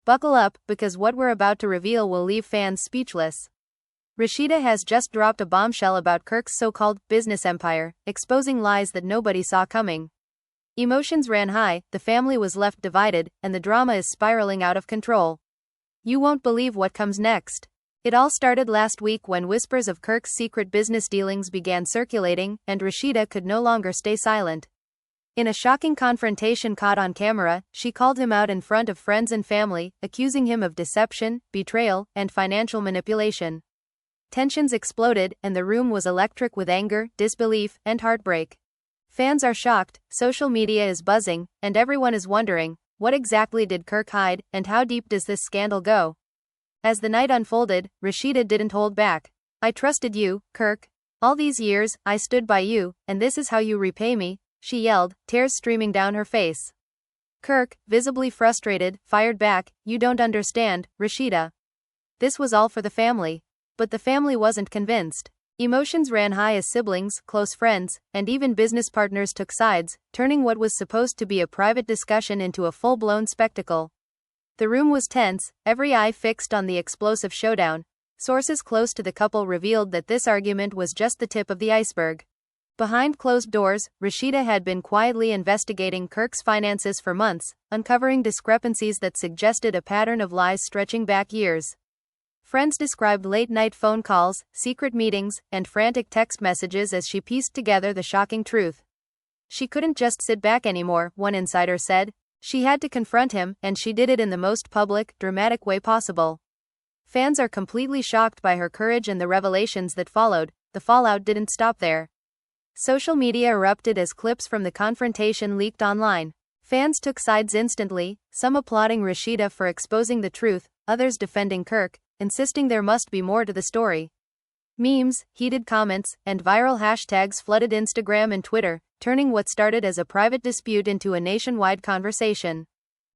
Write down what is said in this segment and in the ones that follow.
Buckle up, because what we're about to reveal will leave fans speechless. Rasheeda has just dropped a bombshell about Kirk's so-called business empire, exposing lies that nobody saw coming. Emotions ran high, the family was left divided, and the drama is spiraling out of control. You won't believe what comes next. It all started last week when whispers of Kirk's secret business dealings began circulating, and Rasheeda could no longer stay silent. In a shocking confrontation caught on camera, she called him out in front of friends and family, accusing him of deception, betrayal, and financial manipulation. Tensions exploded, and the room was electric with anger, disbelief, and heartbreak. Fans are shocked, social media is buzzing, and everyone is wondering, what exactly did Kirk hide, and how deep does this scandal go? As the night unfolded, Rasheeda didn't hold back. I trusted you, Kirk. All these years, I stood by you, and this is how you repay me, she yelled, tears streaming down her face. Kirk, visibly frustrated, fired back, you don't understand, Rasheeda. This was all for the family. But the family wasn't convinced. Emotions ran high as siblings, close friends, and even business partners took sides, turning what was supposed to be a private discussion into a full-blown spectacle. The room was tense, every eye fixed on the explosive showdown. Sources close to the couple revealed that this argument was just the tip of the iceberg. Behind closed doors, Rasheeda had been quietly investigating Kirk's finances for months, uncovering discrepancies that suggested a pattern of lies stretching back years. Friends described late-night phone calls, secret meetings, and frantic text messages as she pieced together the shocking truth. She couldn't just sit back anymore, one insider said. She had to confront him, and she did it in the most public, dramatic way possible. Fans are completely shocked by her courage and the revelations that followed. The fallout didn't stop there. Social media erupted as clips from the confrontation leaked online. Fans took sides instantly, some applauding Rasheeda for exposing the truth, others defending Kirk, insisting there must be more to the story. Memes, heated comments, and viral hashtags flooded Instagram and Twitter, turning what started as a private dispute into a nationwide conversation.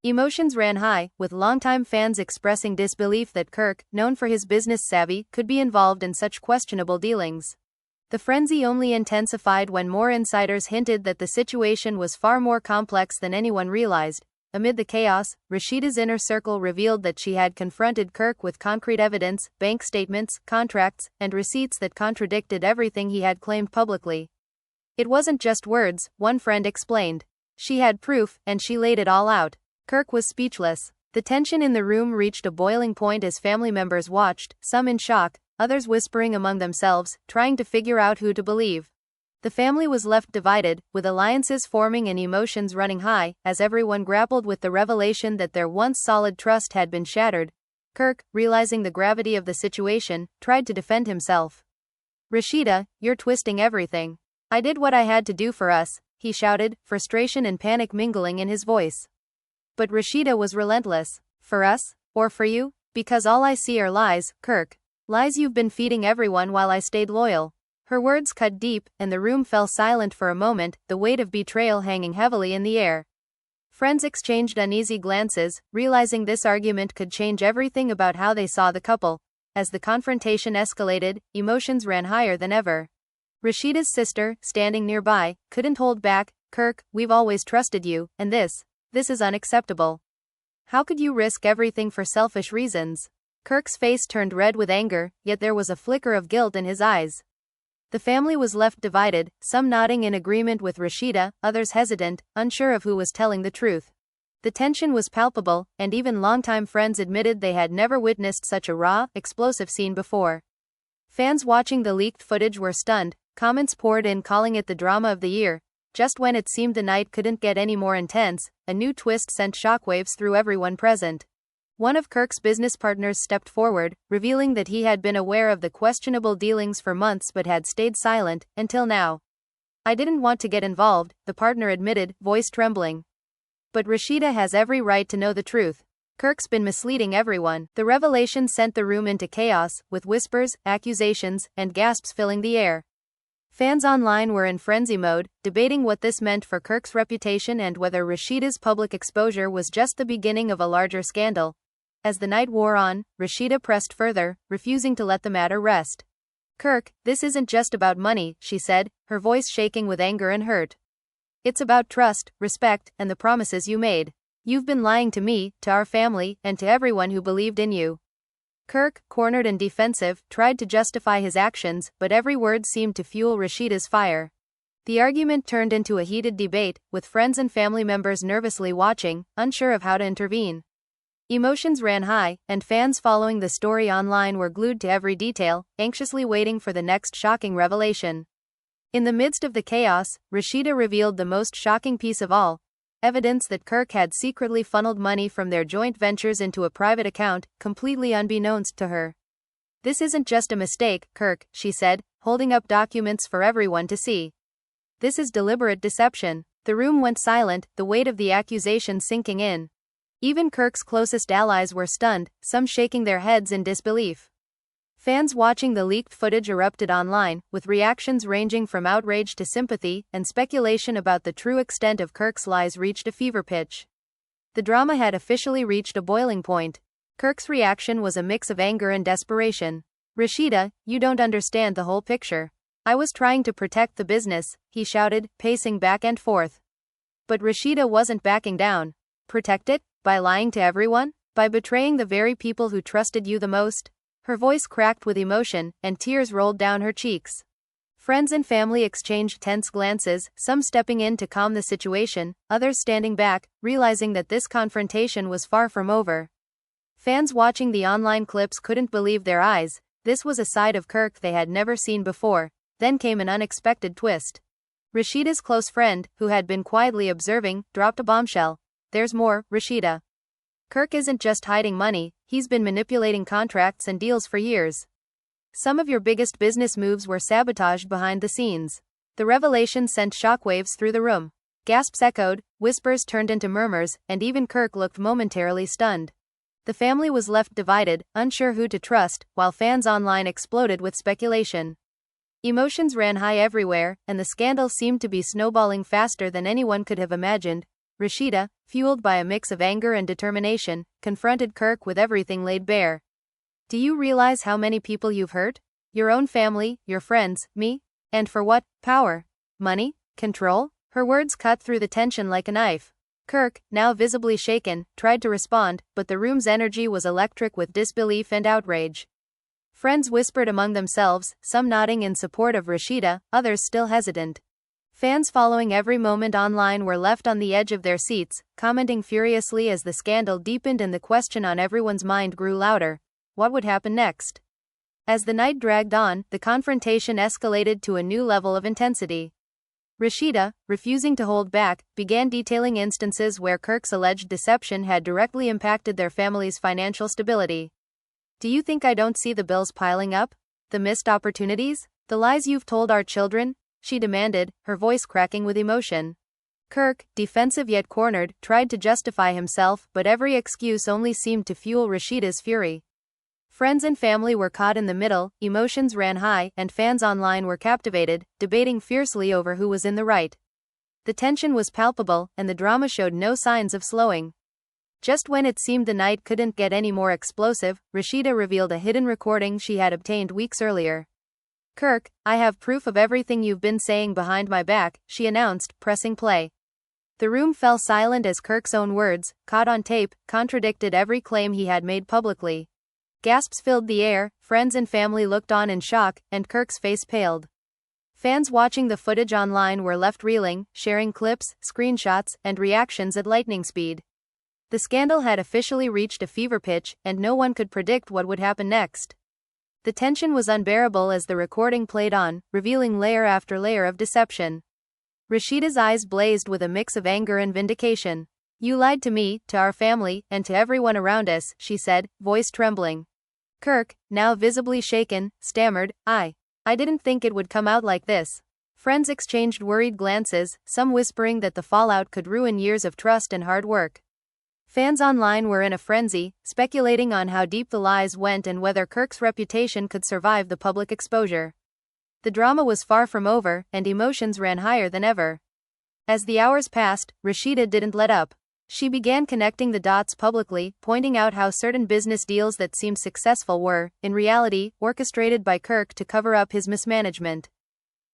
Emotions ran high, with longtime fans expressing disbelief that Kirk, known for his business savvy, could be involved in such questionable dealings. The frenzy only intensified when more insiders hinted that the situation was far more complex than anyone realized. Amid the chaos, Rasheeda's inner circle revealed that she had confronted Kirk with concrete evidence, bank statements, contracts, and receipts that contradicted everything he had claimed publicly. It wasn't just words, one friend explained. She had proof, and she laid it all out. Kirk was speechless. The tension in the room reached a boiling point as family members watched, some in shock, others whispering among themselves, trying to figure out who to believe. The family was left divided, with alliances forming and emotions running high, as everyone grappled with the revelation that their once solid trust had been shattered. Kirk, realizing the gravity of the situation, tried to defend himself. Rasheeda, you're twisting everything. I did what I had to do for us, he shouted, frustration and panic mingling in his voice. But Rasheeda was relentless. For us? Or for you? Because all I see are lies, Kirk. Lies you've been feeding everyone while I stayed loyal. Her words cut deep, and the room fell silent for a moment, the weight of betrayal hanging heavily in the air. Friends exchanged uneasy glances, realizing this argument could change everything about how they saw the couple. As the confrontation escalated, emotions ran higher than ever. Rasheeda's sister, standing nearby, couldn't hold back. Kirk, we've always trusted you, and this is unacceptable. How could you risk everything for selfish reasons? Kirk's face turned red with anger, yet there was a flicker of guilt in his eyes. The family was left divided, some nodding in agreement with Rasheeda, others hesitant, unsure of who was telling the truth. The tension was palpable, and even longtime friends admitted they had never witnessed such a raw, explosive scene before. Fans watching the leaked footage were stunned, comments poured in calling it the drama of the year. Just when it seemed the night couldn't get any more intense, a new twist sent shockwaves through everyone present. One of Kirk's business partners stepped forward, revealing that he had been aware of the questionable dealings for months but had stayed silent, until now. I didn't want to get involved, the partner admitted, voice trembling. But Rasheeda has every right to know the truth. Kirk's been misleading everyone. The revelation sent the room into chaos, with whispers, accusations, and gasps filling the air. Fans online were in frenzy mode, debating what this meant for Kirk's reputation and whether Rasheeda's public exposure was just the beginning of a larger scandal. As the night wore on, Rasheeda pressed further, refusing to let the matter rest. Kirk, this isn't just about money, she said, her voice shaking with anger and hurt. It's about trust, respect, and the promises you made. You've been lying to me, to our family, and to everyone who believed in you. Kirk, cornered and defensive, tried to justify his actions, but every word seemed to fuel Rasheeda's fire. The argument turned into a heated debate, with friends and family members nervously watching, unsure of how to intervene. Emotions ran high, and fans following the story online were glued to every detail, anxiously waiting for the next shocking revelation. In the midst of the chaos, Rasheeda revealed the most shocking piece of all: evidence that Kirk had secretly funneled money from their joint ventures into a private account, completely unbeknownst to her. "This isn't just a mistake, Kirk," she said, holding up documents for everyone to see. "This is deliberate deception." The room went silent, the weight of the accusation sinking in. Even Kirk's closest allies were stunned, some shaking their heads in disbelief. Fans watching the leaked footage erupted online, with reactions ranging from outrage to sympathy, and speculation about the true extent of Kirk's lies reached a fever pitch. The drama had officially reached a boiling point. Kirk's reaction was a mix of anger and desperation. "Rasheeda, you don't understand the whole picture. I was trying to protect the business," he shouted, pacing back and forth. But Rasheeda wasn't backing down. "Protect it? By lying to everyone? By betraying the very people who trusted you the most?" Her voice cracked with emotion, and tears rolled down her cheeks. Friends and family exchanged tense glances, some stepping in to calm the situation, others standing back, realizing that this confrontation was far from over. Fans watching the online clips couldn't believe their eyes. This was a side of Kirk they had never seen before. Then came an unexpected twist. Rasheeda's close friend, who had been quietly observing, dropped a bombshell. "There's more, Rasheeda. Kirk isn't just hiding money, he's been manipulating contracts and deals for years. Some of your biggest business moves were sabotaged behind the scenes." The revelation sent shockwaves through the room. Gasps echoed, whispers turned into murmurs, and even Kirk looked momentarily stunned. The family was left divided, unsure who to trust, while fans online exploded with speculation. Emotions ran high everywhere, and the scandal seemed to be snowballing faster than anyone could have imagined. Rasheeda, fueled by a mix of anger and determination, confronted Kirk with everything laid bare. "Do you realize how many people you've hurt? Your own family, your friends, me? And for what? Power? Money? Control?" Her words cut through the tension like a knife. Kirk, now visibly shaken, tried to respond, but the room's energy was electric with disbelief and outrage. Friends whispered among themselves, some nodding in support of Rasheeda, others still hesitant. Fans following every moment online were left on the edge of their seats, commenting furiously as the scandal deepened and the question on everyone's mind grew louder: what would happen next? As the night dragged on, the confrontation escalated to a new level of intensity. Rasheeda, refusing to hold back, began detailing instances where Kirk's alleged deception had directly impacted their family's financial stability. "Do you think I don't see the bills piling up? The missed opportunities? The lies you've told our children?" she demanded, her voice cracking with emotion. Kirk, defensive yet cornered, tried to justify himself, but every excuse only seemed to fuel Rasheeda's fury. Friends and family were caught in the middle, emotions ran high, and fans online were captivated, debating fiercely over who was in the right. The tension was palpable, and the drama showed no signs of slowing. Just when it seemed the night couldn't get any more explosive, Rasheeda revealed a hidden recording she had obtained weeks earlier. "Kirk, I have proof of everything you've been saying behind my back," she announced, pressing play. The room fell silent as Kirk's own words, caught on tape, contradicted every claim he had made publicly. Gasps filled the air, friends and family looked on in shock, and Kirk's face paled. Fans watching the footage online were left reeling, sharing clips, screenshots, and reactions at lightning speed. The scandal had officially reached a fever pitch, and no one could predict what would happen next. The tension was unbearable as the recording played on, revealing layer after layer of deception. Rasheeda's eyes blazed with a mix of anger and vindication. "You lied to me, to our family, and to everyone around us," she said, voice trembling. Kirk, now visibly shaken, stammered, I didn't think it would come out like this." Friends exchanged worried glances, some whispering that the fallout could ruin years of trust and hard work. Fans online were in a frenzy, speculating on how deep the lies went and whether Kirk's reputation could survive the public exposure. The drama was far from over, and emotions ran higher than ever. As the hours passed, Rasheeda didn't let up. She began connecting the dots publicly, pointing out how certain business deals that seemed successful were, in reality, orchestrated by Kirk to cover up his mismanagement.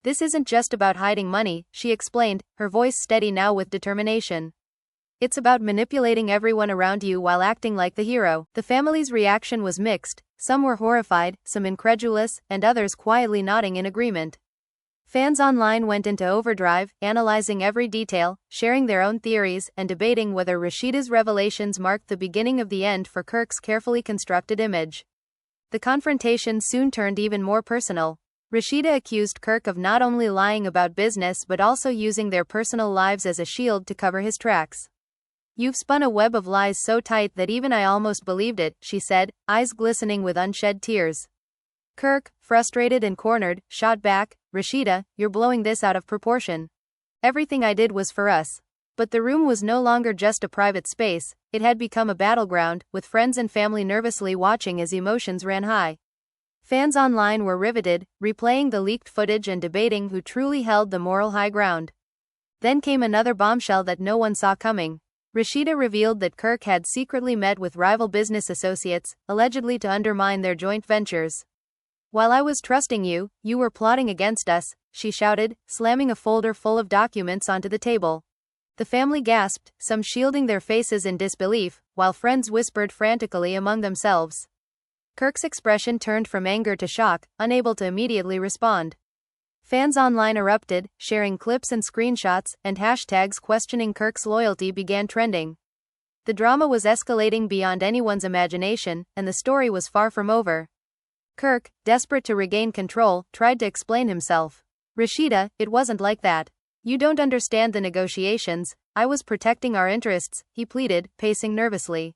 "This isn't just about hiding money," she explained, her voice steady now with determination. It's about manipulating everyone around you while acting like the hero. The family's reaction was mixed. Some were horrified, some incredulous, and others quietly nodding in agreement. Fans online went into overdrive, analyzing every detail, sharing their own theories, and debating whether Rasheeda's revelations marked the beginning of the end for Kirk's carefully constructed image. The confrontation soon turned even more personal. Rasheeda accused Kirk of not only lying about business but also using their personal lives as a shield to cover his tracks. "You've spun a web of lies so tight that even I almost believed it," she said, eyes glistening with unshed tears. Kirk, frustrated and cornered, shot back, "Rasheeda, you're blowing this out of proportion. Everything I did was for us." But the room was no longer just a private space, it had become a battleground, with friends and family nervously watching as emotions ran high. Fans online were riveted, replaying the leaked footage and debating who truly held the moral high ground. Then came another bombshell that no one saw coming. Rasheeda revealed that Kirk had secretly met with rival business associates, allegedly to undermine their joint ventures. "While I was trusting you, you were plotting against us," she shouted, slamming a folder full of documents onto the table. The family gasped, some shielding their faces in disbelief, while friends whispered frantically among themselves. Kirk's expression turned from anger to shock, unable to immediately respond. Fans online erupted, sharing clips and screenshots, and hashtags questioning Kirk's loyalty began trending. The drama was escalating beyond anyone's imagination, and the story was far from over. Kirk, desperate to regain control, tried to explain himself. "Rasheeda, it wasn't like that. You don't understand the negotiations, I was protecting our interests," he pleaded, pacing nervously.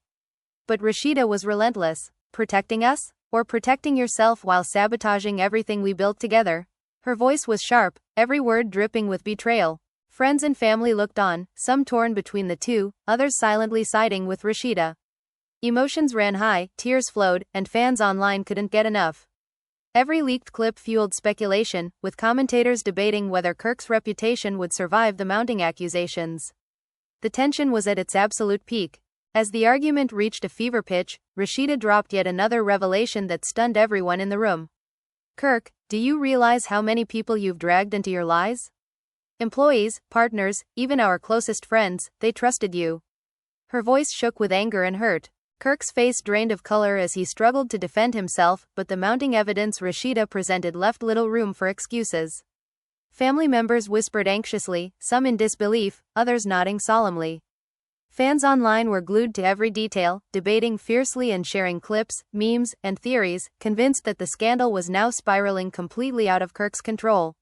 But Rasheeda was relentless. "Protecting us? Or protecting yourself while sabotaging everything we built together?" Her voice was sharp, every word dripping with betrayal. Friends and family looked on, some torn between the two, others silently siding with Rasheeda. Emotions ran high, tears flowed, and fans online couldn't get enough. Every leaked clip fueled speculation, with commentators debating whether Kirk's reputation would survive the mounting accusations. The tension was at its absolute peak. As the argument reached a fever pitch, Rasheeda dropped yet another revelation that stunned everyone in the room. "Kirk, do you realize how many people you've dragged into your lies? Employees, partners, even our closest friends, they trusted you." Her voice shook with anger and hurt. Kirk's face drained of color as he struggled to defend himself, but the mounting evidence Rasheeda presented left little room for excuses. Family members whispered anxiously, some in disbelief, others nodding solemnly. Fans online were glued to every detail, debating fiercely and sharing clips, memes, and theories, convinced that the scandal was now spiraling completely out of Kirk's control.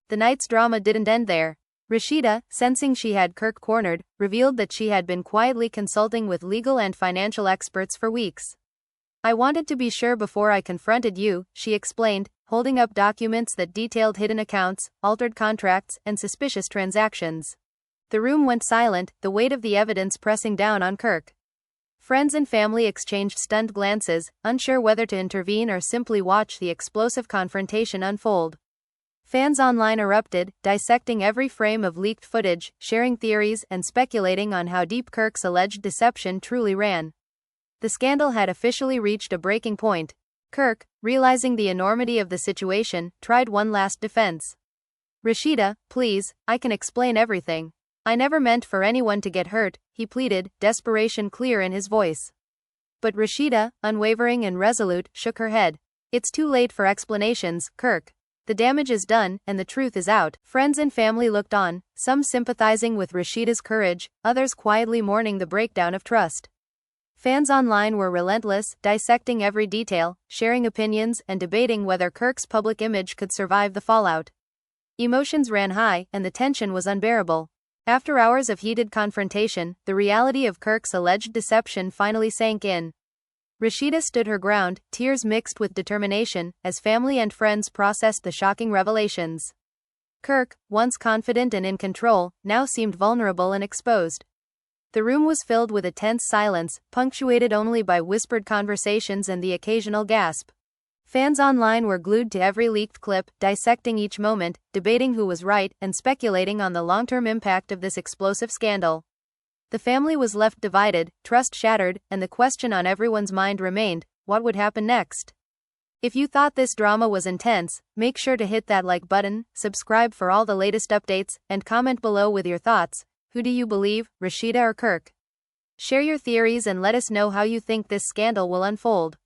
The night's drama didn't end there. Rasheeda, sensing she had Kirk cornered, revealed that she had been quietly consulting with legal and financial experts for weeks. "I wanted to be sure before I confronted you," she explained, holding up documents that detailed hidden accounts, altered contracts, and suspicious transactions. The room went silent, the weight of the evidence pressing down on Kirk. Friends and family exchanged stunned glances, unsure whether to intervene or simply watch the explosive confrontation unfold. Fans online erupted, dissecting every frame of leaked footage, sharing theories, and speculating on how deep Kirk's alleged deception truly ran. The scandal had officially reached a breaking point. Kirk, realizing the enormity of the situation, tried one last defense. "Rasheeda, please, I can explain everything. I never meant for anyone to get hurt," he pleaded, desperation clear in his voice. But Rasheeda, unwavering and resolute, shook her head. "It's too late for explanations, Kirk. The damage is done, and the truth is out." Friends and family looked on, some sympathizing with Rasheeda's courage, others quietly mourning the breakdown of trust. Fans online were relentless, dissecting every detail, sharing opinions, and debating whether Kirk's public image could survive the fallout. Emotions ran high, and the tension was unbearable. After hours of heated confrontation, the reality of Kirk's alleged deception finally sank in. Rasheeda stood her ground, tears mixed with determination, as family and friends processed the shocking revelations. Kirk, once confident and in control, now seemed vulnerable and exposed. The room was filled with a tense silence, punctuated only by whispered conversations and the occasional gasp. Fans online were glued to every leaked clip, dissecting each moment, debating who was right, and speculating on the long-term impact of this explosive scandal. The family was left divided, trust shattered, and the question on everyone's mind remained, what would happen next? If you thought this drama was intense, make sure to hit that like button, subscribe for all the latest updates, and comment below with your thoughts. Who do you believe, Rasheeda or Kirk? Share your theories and let us know how you think this scandal will unfold.